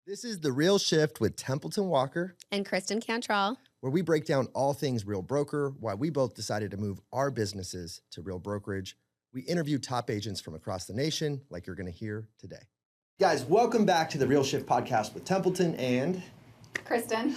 This is The Real Shift with Templeton Walker and Kristen Cantrell, where we break down all things Real Broker, why we both decided to move our businesses to Real Brokerage. We interview top agents from across the nation, like you're going to hear today. Guys, welcome back to The Real Shift podcast with Templeton and Kristen.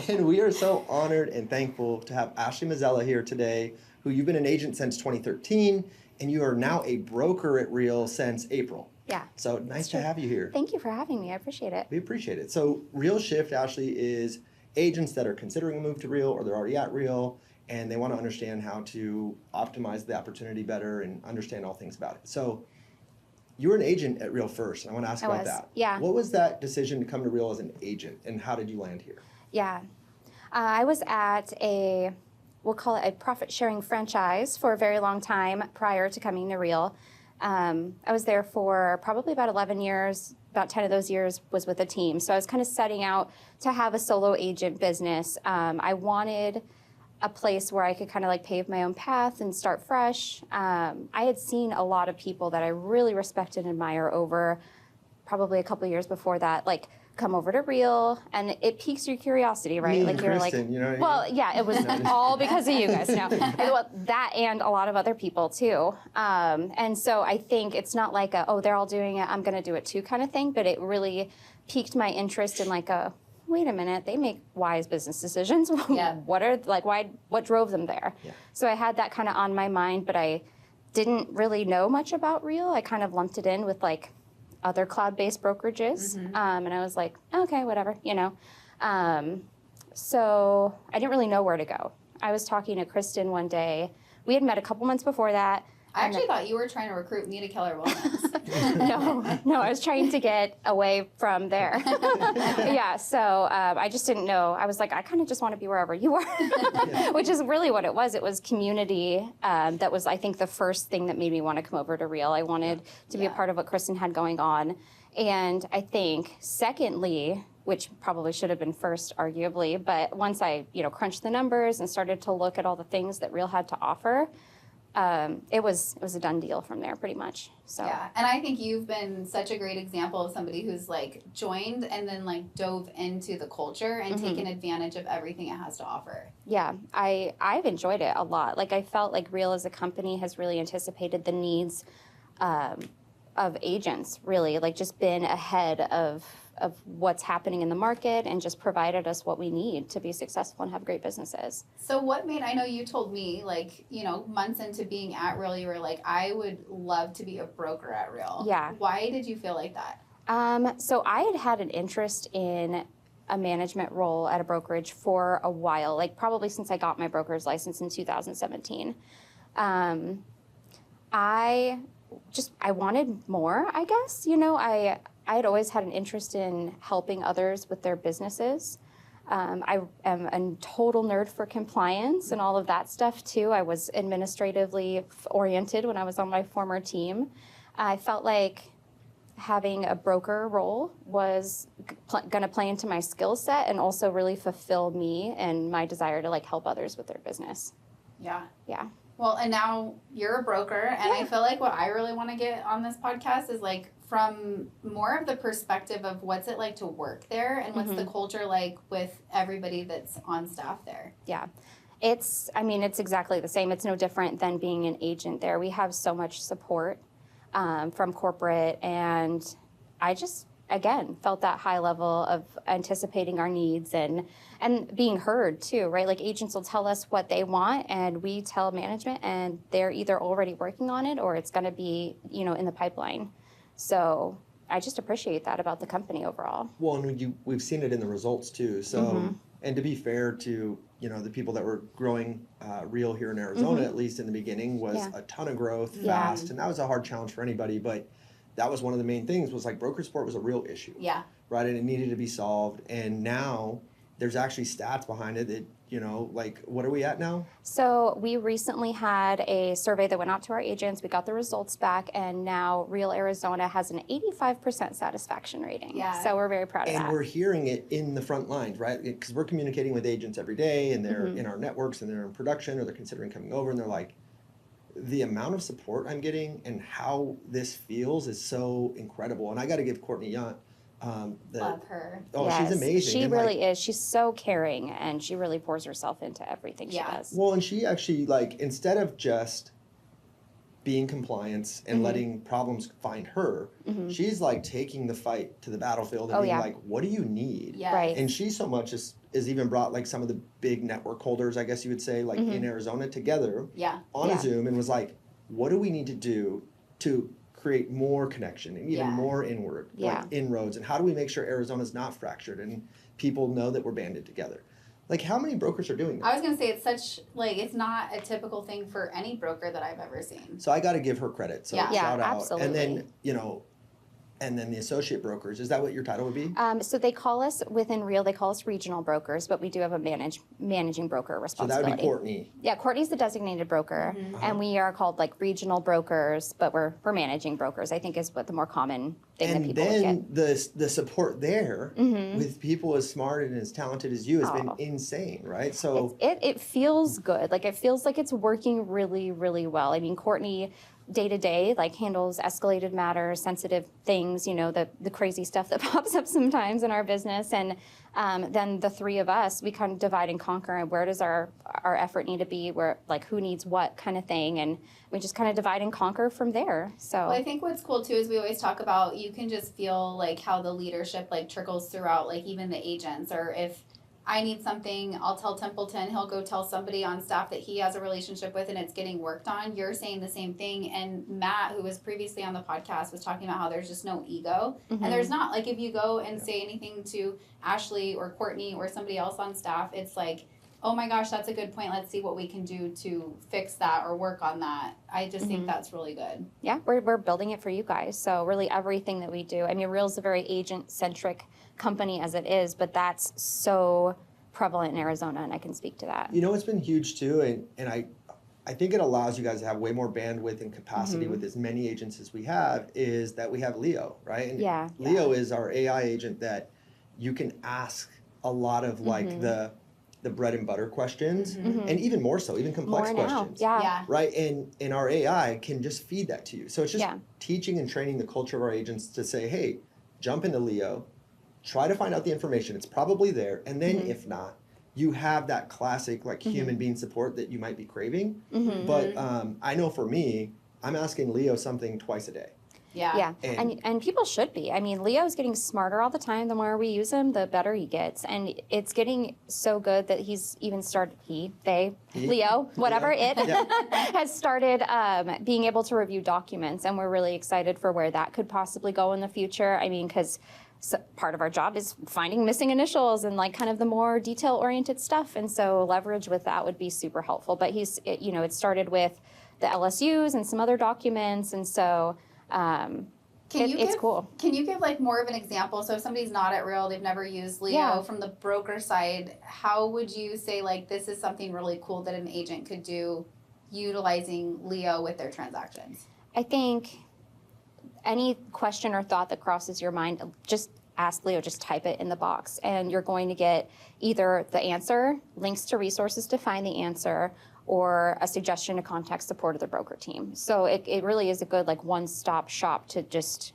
And we are so honored and thankful to have Ashleigh Mazella here today, who you've been an agent since 2013, and you are now a broker at Real since April. Yeah. So nice to have you here. Thank you for having me. I appreciate it. We appreciate it. So Real Shift, Ashleigh, is agents that are considering a move to Real or they're already at Real and they want to understand how to optimize the opportunity better and understand all things about it. So you were an agent at Real first, and I want to ask about that. Yeah. What was that decision to come to Real as an agent, and how did you land here? Yeah. I was at we'll call it a profit-sharing franchise for a very long time prior to coming to Real. I was there for probably about 11 years. About 10 of those years was with a team. So I was kind of setting out to have a solo agent business. I wanted a place where I could kind of like pave my own path and start fresh. I had seen a lot of people that I really respect and admire over probably a couple of years before that, like come over to Real, and it piques your curiosity, right? Me like and you're Kristen, like, you know what I mean? well, yeah, it was all because of you guys. No, well, that and a lot of other people too. And so I think it's not like a, oh, they're all doing it, I'm going to do it too kind of thing, but it really piqued my interest in like a, wait a minute, they make wise business decisions. Yeah. What drove them there? Yeah. So I had that kind of on my mind, but I didn't really know much about Real. I kind of lumped it in with like other cloud-based brokerages. And I was like, okay, whatever, you know. So I didn't really know where to go. I was talking to Kristen one day. We had met a couple months before that. I actually thought you were trying to recruit me to Keller Wellness. No, I was trying to get away from there. Yeah, so I just didn't know. I was like, I kind of just want to be wherever you are, which is really what it was. It was community. That was, I think, the first thing that made me want to come over to Real. I wanted to be a part of what Kristen had going on. And I think, secondly, which probably should have been first, arguably, but once I, crunched the numbers and started to look at all the things that Real had to offer, it was a done deal from there pretty much. So Yeah, and I think you've been such a great example of somebody who's like joined and then like dove into the culture and taken advantage of everything it has to offer. Yeah, I've enjoyed it a lot. Like I felt like Real as a company has really anticipated the needs of agents, really, like just been ahead of what's happening in the market and just provided us what we need to be successful and have great businesses. So what made, I know you told me like, months into being at Real, you were like, I would love to be a broker at Real. Yeah. Why did you feel like that? So I had an interest in a management role at a brokerage for a while, like probably since I got my broker's license in 2017. I wanted more, I guess. I had always had an interest in helping others with their businesses. I am a total nerd for compliance and all of that stuff too. I was administratively oriented when I was on my former team. I felt like having a broker role was going to play into my skill set and also really fulfill me and my desire to like help others with their business. Yeah. Yeah. Well, and now you're a broker, and I feel like what I really want to get on this podcast is like from more of the perspective of what's it like to work there and what's the culture like with everybody that's on staff there. Yeah. It's exactly the same. It's no different than being an agent there. We have so much support from corporate, and I just, again, felt that high level of anticipating our needs and being heard too, right? Like agents will tell us what they want and we tell management and they're either already working on it or it's going to be, in the pipeline. So I just appreciate that about the company overall. Well, and we've seen it in the results too. So, and to be fair to, the people that were growing Real here in Arizona, at least in the beginning, was a ton of growth fast. And that was a hard challenge for anybody, but that was one of the main things was like broker support was a real issue. Yeah. Right. And it needed to be solved. And now there's actually stats behind it that, like what are we at now? So we recently had a survey that went out to our agents. We got the results back, and now Real Arizona has an 85% satisfaction rating. Yeah. So we're very proud of that. And we're hearing it in the front lines, right? Because we're communicating with agents every day, and they're in our networks, and they're in production, or they're considering coming over, and they're like, the amount of support I'm getting and how this feels is so incredible. And I got to give Courtney Yount Love her. Oh, Yes, she's amazing. She And, really like, is. She's so caring, and she really pours herself into everything she does. well, and she actually, like, instead of just being compliance and letting problems find her, she's like taking the fight to the battlefield and being like, what do you need? Yes. Right. And she so much is even brought like some of the big network holders, I guess you would say, like in Arizona together on a Zoom, and was like, what do we need to do to create more connection and even more inward, like inroads, and how do we make sure Arizona's not fractured and people know that we're banded together? Like, how many brokers are doing that? I was gonna say it's such like it's not a typical thing for any broker that I've ever seen. So I got to give her credit. So shout out. Absolutely. And then, you know, and then the associate brokers, is that what your title would be? So they call us within Real, they call us regional brokers, but we do have a managing broker So that responsibility. would be Courtney. Yeah, Courtney's the designated broker, and we are called like regional brokers, but we're managing brokers, I think is what the more common thing that And people would then get. the support there with people as smart and as talented as you has been insane, right? So It feels good. Like it feels like it's working really, really well. I mean, Courtney day to day like handles escalated matters, sensitive things, you know, the crazy stuff that pops up sometimes in our business. And then the three of us, we kind of divide and conquer, and where does our effort need to be, where like who needs what kind of thing, and we just kind of divide and conquer from there. So Well, I think what's cool too is we always talk about you can just feel like how the leadership like trickles throughout, like even the agents, or if I need something, I'll tell Templeton, he'll go tell somebody on staff that he has a relationship with and it's getting worked on. You're saying the same thing. And Matt, who was previously on the podcast, was talking about how there's just no ego. And there's not. Like if you go and say anything to Ashleigh or Courtney or somebody else on staff, it's like, oh my gosh, that's a good point. Let's see what we can do to fix that or work on that. I just think that's really good. yeah, we're building it for you guys. So really everything that we do, I mean, Real's a very agent-centric company as it is, but that's so prevalent in Arizona, and I can speak to that. you know what's been huge too, and I think it allows you guys to have way more bandwidth and capacity with as many agents as we have, is that we have Leo, right? And Leo is our AI agent that you can ask a lot of like the bread and butter questions, and even more so, even complex More now, questions. yeah. Right, and our AI can just feed that to you. So it's just Yeah. teaching and training the culture of our agents to say, hey, jump into Leo, try to find out the information. It's probably there, and then if not, you have that classic like human being support that you might be craving. But I know for me, I'm asking Leo something twice a day. Yeah. And people should be. I mean, Leo's getting smarter all the time. The more we use him, the better he gets. And it's getting so good that he's even started, Leo, whatever it has started being able to review documents. And we're really excited for where that could possibly go in the future. I mean, because part of our job is finding missing initials and like kind of the more detail oriented stuff. And so leverage with that would be super helpful. But it started with the LSUs and some other documents. And so it's cool. Can you give like more of an example? So if somebody's not at Real, they've never used Leo from the broker side, how would you say like this is something really cool that an agent could do utilizing Leo with their transactions? I think any question or thought that crosses your mind, just ask Leo, just type it in the box, and you're going to get either the answer, links to resources to find the answer, or a suggestion to contact support of the broker team. So it really is a good like one-stop shop to just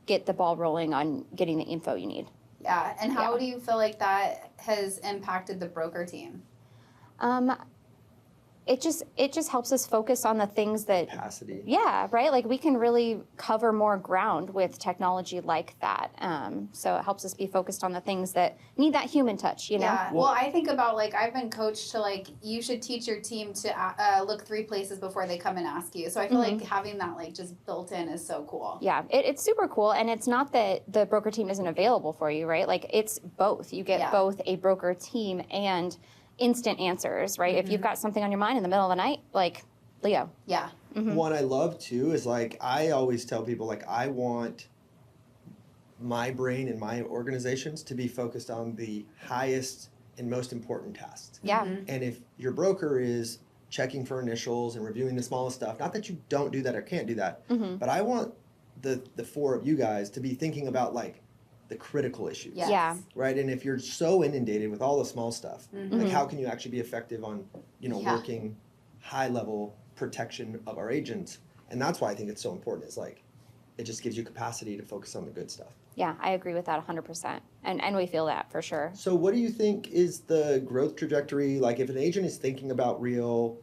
get the ball rolling on getting the info you need. Yeah, and how do you feel like that has impacted the broker team? It just helps us focus on the things that Capacity. Yeah, right? Like we can really cover more ground with technology like that. So it helps us be focused on the things that need that human touch, you know? Yeah. Well, I think about like I've been coached to like you should teach your team to look 3 places before they come and ask you. So I feel like having that like just built in is so cool. Yeah, it's super cool. And it's not that the broker team isn't available for you, right? Like it's both. You get both a broker team and instant answers, right? If you've got something on your mind in the middle of the night, like Leo. Yeah. What I love too is like I always tell people like I want my brain and my organizations to be focused on the highest and most important tasks. Yeah. And if your broker is checking for initials and reviewing the smallest stuff, not that you don't do that or can't do that, but I want the 4 of you guys to be thinking about like the critical issues. Yes. Yeah. Right. And if you're so inundated with all the small stuff, like how can you actually be effective on, working high level protection of our agents? And that's why I think it's so important. It's like it just gives you capacity to focus on the good stuff. Yeah, I agree with that 100%. And we feel that for sure. So what do you think is the growth trajectory? Like if an agent is thinking about Real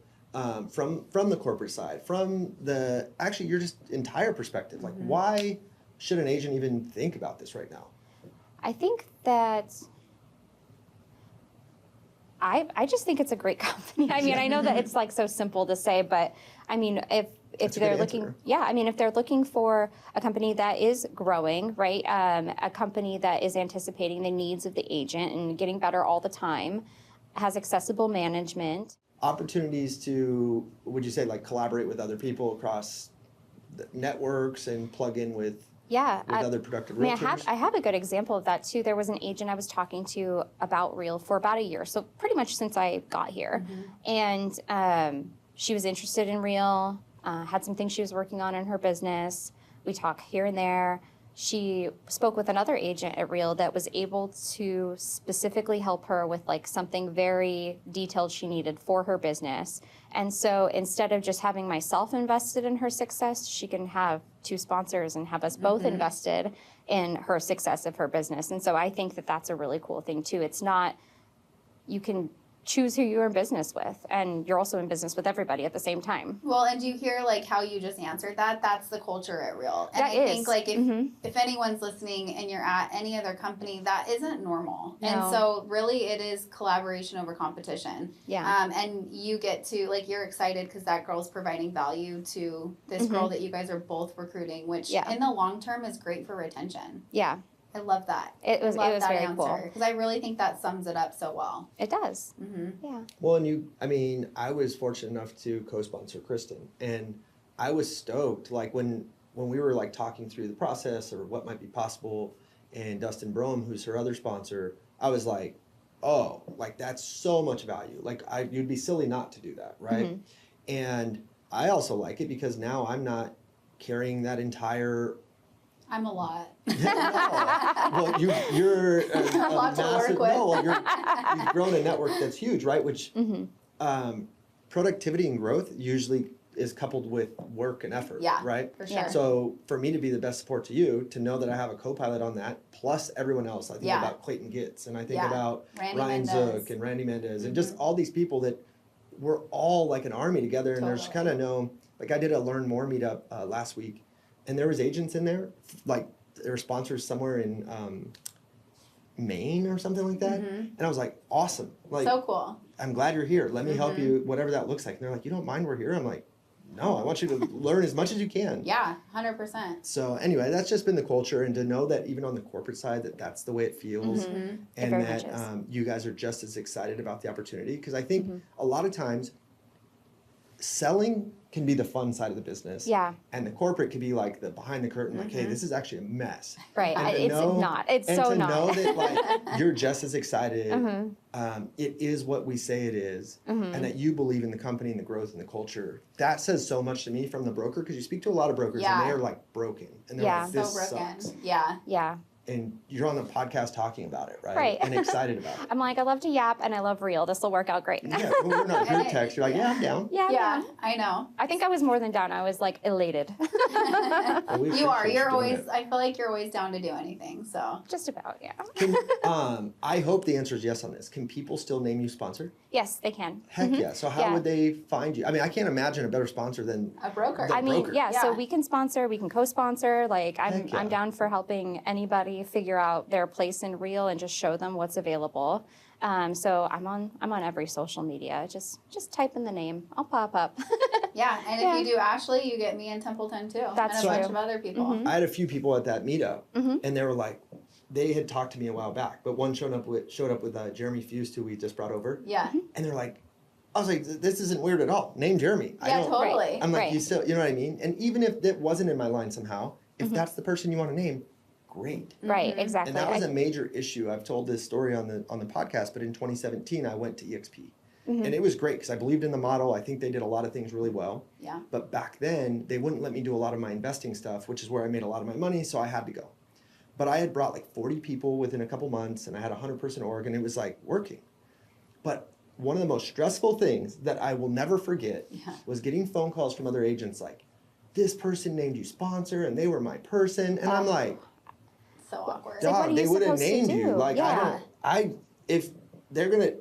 from the corporate side, from the, actually your just entire perspective, like why should an agent even think about this right now? I think that I just think it's a great company. I mean, I know that it's like so simple to say, but I mean, if they're looking, I mean, if they're looking for a company that is growing, right, a company that is anticipating the needs of the agent and getting better all the time, has accessible management. Opportunities to, would you say, like collaborate with other people across the networks and plug in with other productive realtors? I have a good example of that too. There was an agent I was talking to about Real for about a year, so pretty much since I got here. And she was interested in Real, had some things she was working on in her business. We talk here and there. She spoke with another agent at Real that was able to specifically help her with like something very detailed she needed for her business. And so instead of just having myself invested in her success, she can have 2 sponsors and have us both invested in her success of her business. And so I think that that's a really cool thing too. It's not, you can choose who you're in business with, and you're also in business with everybody at the same time. Well, and do you hear like how you just answered that? That's the culture at Real. And That I is. think like if anyone's listening and you're at any other company, that isn't normal. No. And so really it is collaboration over competition. Yeah. And you get to, like, you're excited because that girl's providing value to this girl that you guys are both recruiting, which in the long term is great for retention. Yeah. I love that. It was very cool. Because I really think that sums it up so well. It does. Yeah. Well, and I was fortunate enough to co-sponsor Kristen, and I was stoked. Like when we were like talking through the process or what might be possible, and Dustin Brougham, who's her other sponsor, I was like, oh, like that's so much value. Like you'd be silly not to do that, right? And I also like it because now I'm not carrying that entire. I'm a lot. Well, you're a lot to massive, work with. No, you've grown a network that's huge, right? Which productivity and growth usually is coupled with work and effort, right? For sure. So for me to be the best support to you, to know that I have a co-pilot on that, plus everyone else, I think about Clayton Gitz, and I think about Ryan Zook and Randy Mendez, and just all these people that we're all like an army together, and there's kind of like I did a Learn More meetup last week, and there was agents in there, like there were sponsors somewhere in Maine or something like that. And I was like, awesome. Like, so cool. I'm glad you're here. Let me help you, whatever that looks like. And they're like, you don't mind we're here? I'm like, no, I want you to learn as much as you can. Yeah, 100%. So anyway, that's just been the culture, and to know that even on the corporate side that's the way it feels, and that you guys are just as excited about the opportunity. Because I think a lot of times selling can be the fun side of the business. Yeah. And the corporate can be like the behind the curtain, like, hey, this is actually a mess. Right. It's not. It's so not. And to know that like you're just as excited, it is what we say it is, and that you believe in the company and the growth and the culture. That says so much to me from the broker, because you speak to a lot of brokers and they are like broken. And they're like, this so broken. sucks. Yeah. And you're on the podcast talking about it, right? Right. And excited about it. I'm like, I love to yap and I love Real. This will work out great. Yeah, well, we're not group text. You're like, yeah, I'm down. Yeah, I know. I think I was more than down. I was like elated. Well, you are. You're always, I feel like you're always down to do anything, so. Just about, yeah. I hope the answer is yes on this. Can people still name you sponsor? Yes, they can. Heck yeah. So how would they find you? I mean, I can't imagine a better sponsor than a broker. the broker. So we can sponsor, we can co-sponsor. Like I'm down for helping anybody figure out their place in Real and just show them what's available. So I'm on every social media. Just type in the name. I'll pop up. Yeah, and if you do Ashleigh, you get me in Templeton too. That's and a true. bunch of other people. I had a few people at that meetup, and they were like, they had talked to me a while back, but one showed up with Jeremy Fust, who we just brought over. Yeah. And they're like, I was like, this isn't weird at all. Name Jeremy. Yeah, totally. I'm like, you still, you know what I mean? And even if that wasn't in my line somehow, if that's the person you want to name, great. Right, exactly. And that was a major issue. I've told this story on the podcast, but in 2017, I went to EXP. And it was great because I believed in the model. I think they did a lot of things really well. Yeah. But back then, they wouldn't let me do a lot of my investing stuff, which is where I made a lot of my money, so I had to go. But I had brought like 40 people within a couple months, and I had a 100-person org, and it was like working. But one of the most stressful things that I will never forget was getting phone calls from other agents like, this person named you sponsor and they were my person. And I'm like, so awkward. It's like, what are dog, they you would have supposed to named you. do? Like, Yeah. if they're going to,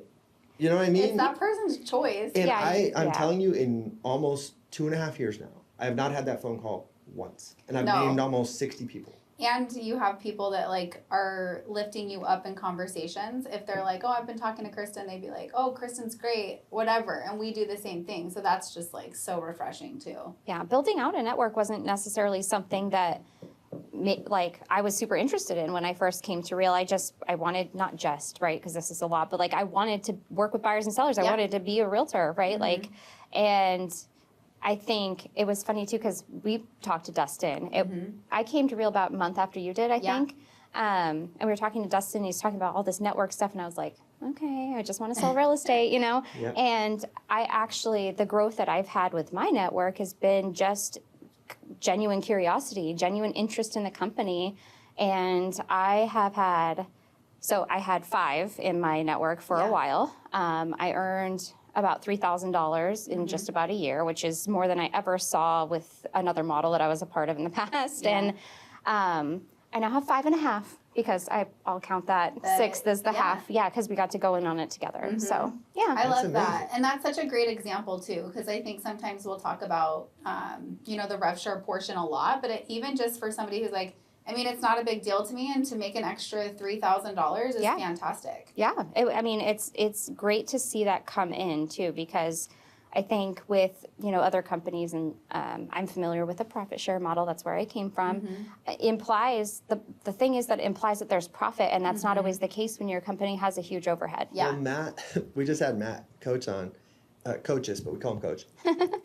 you know what I mean? It's that person's choice. And Yeah, I'm yeah. telling you, in almost 2.5 years now, I have not had that phone call once. And I've No. named almost 60 people. And you have people that like are lifting you up in conversations. If they're like, oh, I've been talking to Kristen, they'd be like, oh, Kristen's great, whatever. And we do the same thing. So that's just like so refreshing too. Yeah, building out a network wasn't necessarily something that like I was super interested in when I first came to Real. I wanted, not just, right, because this is a lot, but like I wanted to work with buyers and sellers. I Yeah. wanted to be a realtor, right? Like, and I think it was funny too because we talked to Dustin. I came to Real about a month after you did, I think. And we were talking to Dustin. He's talking about all this network stuff, and I was like, okay, I just want to sell real estate, you know. Yeah. And I actually, the growth that I've had with my network has been just genuine curiosity, genuine interest in the company, and I had 5 in my network for a while. I earned about $3,000 in just about a year, which is more than I ever saw with another model that I was a part of in the past. And I now have 5.5 because I'll count that 6th as the half. Yeah, because we got to go in on it together. So yeah, I love amazing. that. And that's such a great example too, because I think sometimes we'll talk about, the rev share portion a lot, but even just for somebody who's like, I mean, it's not a big deal to me, and to make an extra $3,000 is fantastic. yeah. It's great to see that come in too, because I think with other companies, and I'm familiar with the profit share model. That's where I came from. It implies the thing is that it implies that there's profit, and that's not always the case when your company has a huge overhead. Yeah. Well, Matt, we just had Matt, coach on, coaches, but we call him coach.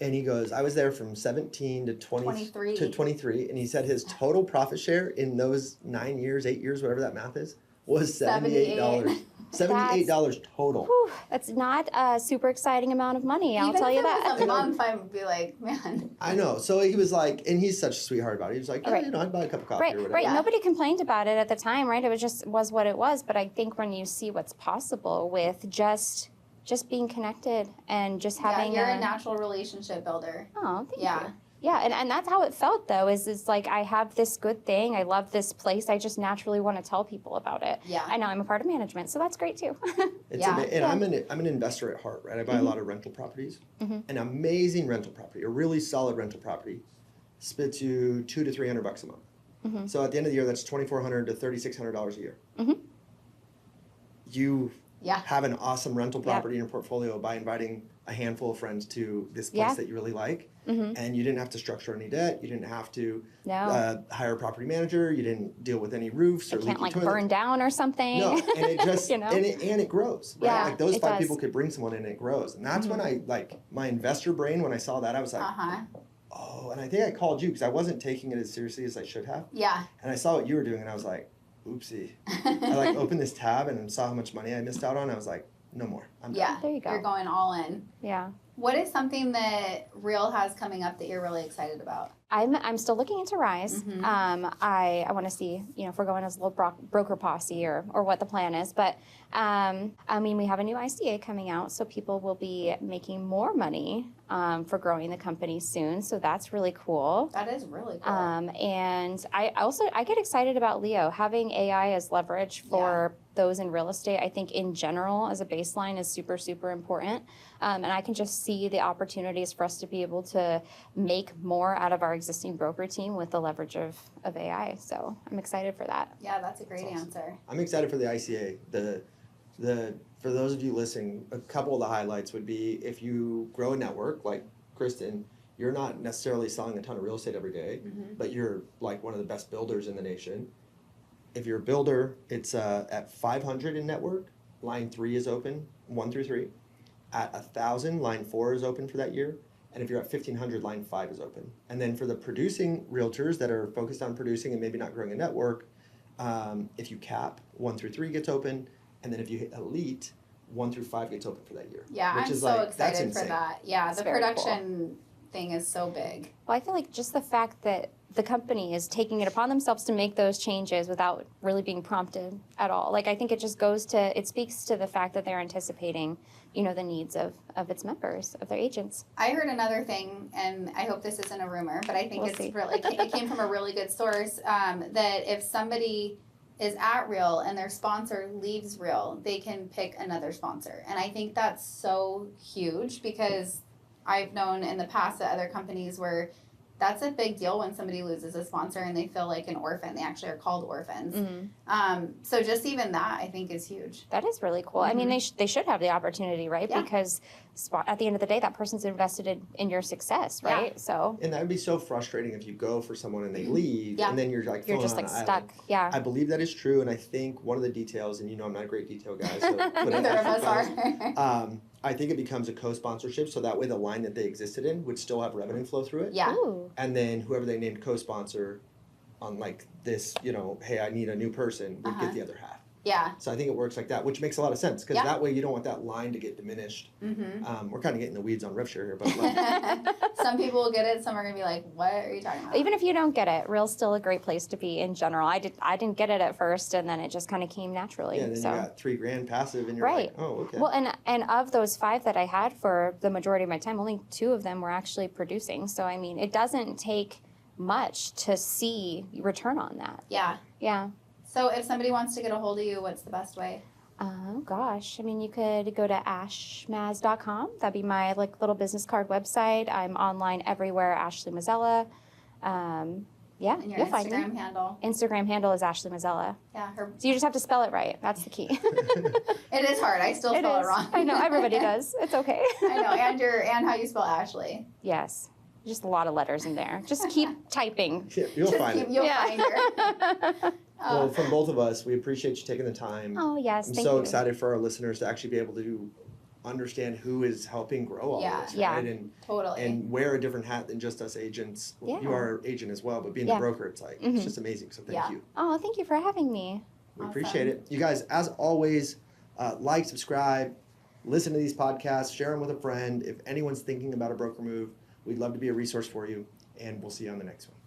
And he goes, I was there from 17 to 23, and he said his total profit share in those 9 years, 8 years, whatever that math is, was $78. $78 total. Whew, that's not a super exciting amount of money, I'll tell you that. Even if it was a month, I would be like, man. I know. So he was like, and he's such a sweetheart about it. He was like, yeah, Right. I'd buy a cup of coffee Right, or whatever. right. Yeah. Nobody complained about it at the time, right? It was what it was. But I think when you see what's possible with just being connected and just having you're a natural relationship builder. Oh, thank Yeah. you. Yeah, and that's how it felt though, is like I have this good thing, I love this place, I just naturally want to tell people about it. Yeah. I know I'm a part of management, so that's great too. It's Yeah. and I'm an investor at heart, right? I buy a lot of rental properties. An amazing rental property, a really solid rental property, spits you $200 to $300 a month. So at the end of the year, that's $2,400 to $3,600 a year. You have an awesome rental property in your portfolio by inviting a handful of friends to this place that you really like, and you didn't have to structure any debt. You didn't have to hire a property manager. You didn't deal with any roofs or It can't leaky like toilets. burn down or something. No, and it just and it grows. Right? Yeah, Like those it 5 does. people could bring someone in and it grows. And that's when I my investor brain, when I saw that, I was like, oh, and I think I called you because I wasn't taking it as seriously as I should have. Yeah. And I saw what you were doing and I was like, oopsie. I opened this tab and saw how much money I missed out on. I was like, no more. I'm done. There you go. You're going all in. Yeah. What is something that Real has coming up that you're really excited about? I'm still looking into Rise. I want to see, if we're going as a little broker posse or what the plan is. But we have a new ICA coming out, so people will be making more money for growing the company soon. So that's really cool. That is really cool. And I get excited about Leo having AI as leverage for those in real estate. I think in general as a baseline is super, super important. And I can just see the opportunities for us to be able to make more out of our existing broker team with the leverage of AI. So I'm excited for that. Yeah, that's a great answer. I'm excited for the ICA. For those of you listening, a couple of the highlights would be if you grow a network like Kristen, you're not necessarily selling a ton of real estate every day, but you're like one of the best builders in the nation. If you're a builder, it's at 500 in network, line 3 is open, 1 through 3. At 1,000, line 4 is open for that year. And if you're at 1,500, line 5 is open. And then for the producing realtors that are focused on producing and maybe not growing a network, if you cap, 1 through 3 gets open. And then if you hit elite, 1 through 5 gets open for that year. Yeah, which I'm is so that's excited for insane. that. Yeah, That's the very production thing is so big. Well, I feel like just the fact that the company is taking it upon themselves to make those changes without really being prompted at all. Like, I think it just it speaks to the fact that they're anticipating, the needs of its members, of their agents. I heard another thing, and I hope this isn't a rumor, but I think it came from a really good source, that if somebody is at Real and their sponsor leaves Real, they can pick another sponsor. And I think that's so huge, because I've known in the past at other companies where that's a big deal when somebody loses a sponsor and they feel like an orphan. They actually are called orphans. Mm-hmm. So just even that, I think, is huge. That is really cool. Mm-hmm. I mean, they should have the opportunity, right? Yeah. Because at the end of the day, that person's invested in your success, right? Yeah. So. And that would be so frustrating if you go for someone and they leave, Yeah. and then you're like, You're just like stuck. Yeah. I believe that is true, and I think one of the details, and I'm not a great detail guy, so Neither of us are. I think it becomes a co-sponsorship, so that way the line that they existed in would still have revenue flow through it. Yeah. Ooh. And then whoever they named co-sponsor on like this, hey, I need a new person, would get the other half. Yeah. So I think it works like that, which makes a lot of sense, because that way you don't want that line to get diminished. Mm-hmm. We're kind of getting the weeds on rev share here, but like, Some people will get it. Some are going to be like, what are you talking about? Even if you don't get it, Real's still a great place to be in general. I didn't get it at first, and then it just kind of came naturally. yeah, and then so. you got $3,000 passive, and you're Right. like, oh, okay. Well, and of those 5 that I had for the majority of my time, only 2 of them were actually producing. So, I mean, it doesn't take much to see return on that. Yeah. Yeah. So if somebody wants to get a hold of you, what's the best way? Oh, gosh. I mean, you could go to ashmaz.com. That'd be my little business card website. I'm online everywhere, Ashleigh Mazella. Yeah, And your you'll find me. Instagram handle. Instagram handle is Ashleigh Mazella. Yeah. So you just have to spell it right. That's the key. It is hard. I still spell it wrong. I know. Everybody does. It's okay. I know. And how you spell Ashleigh. Yes. Just a lot of letters in there. Just keep typing. Yeah, you'll find it. You'll find her. Well, from both of us, we appreciate you taking the time. Oh, yes. I'm Thank so you. excited for our listeners to actually be able to understand who is helping grow all this, Yeah. right? And Totally. and wear a different hat than just us agents. Yeah. You are an agent as well, but being Yeah. a broker, it's like it's just amazing. So thank you. Oh, thank you for having me. We Awesome. appreciate it. You guys, as always, like, subscribe, listen to these podcasts, share them with a friend. If anyone's thinking about a broker move, we'd love to be a resource for you, and we'll see you on the next one.